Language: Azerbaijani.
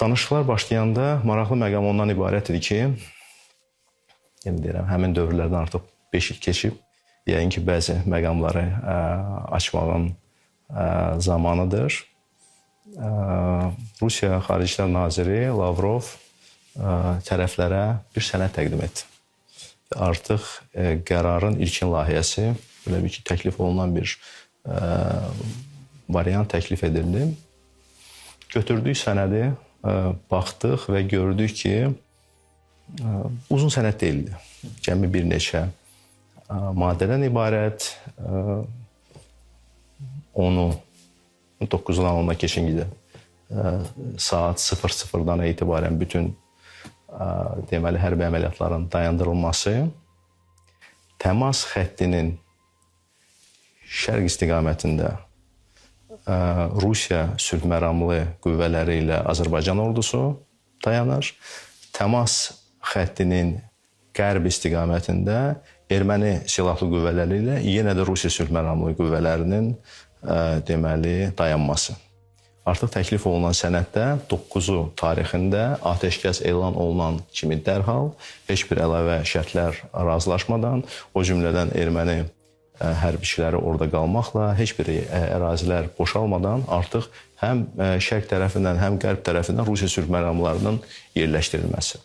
Danışıqlar başlayanda maraqlı məqam ondan ibarət idi ki, yenə deyirəm, həmin dövrlərdən artıq 5 il keçib. Yəqin ki, bəzi məqamları açmağın zamanıdır. Rusiya Xarici İşlər Naziri Lavrov tərəflərə bir sənəd təqdim etdi. Artıq qərarın ilkin layihəsi, belə bir ki, təklif olunan bir variant təklif edildi. Götürdük sənədi, baxdıq və gördük ki, uzun sənəd deyildi. Cəmi bir neçə maddədən ibarət, onu 9-dan 10-a keçən saat 00-dan etibarən bütün deməli hərbi əməliyyatların dayandırılması, təmas xəttinin şərq istiqamətində Rusiya sülh məramlı qüvvələri ilə Azərbaycan ordusu dayanır. Təmas xəttinin qərb istiqamətində erməni silahlı qüvvələri ilə yenə də Rusiya sülh məramlı qüvvələrinin deməli dayanması. Artıq təklif olunan sənəddə 9-u tarixində atəşkəs elan olunan kimi dərhal heç bir əlavə şərtlər razılaşmadan, o cümlədən erməni hərbiçiləri orada qalmaqla, heç bir ərazilər boşalmadan artıq həm şərq tərəfindən, həm qərb tərəfindən Rusiya sülh məramlarının yerləşdirilməsi.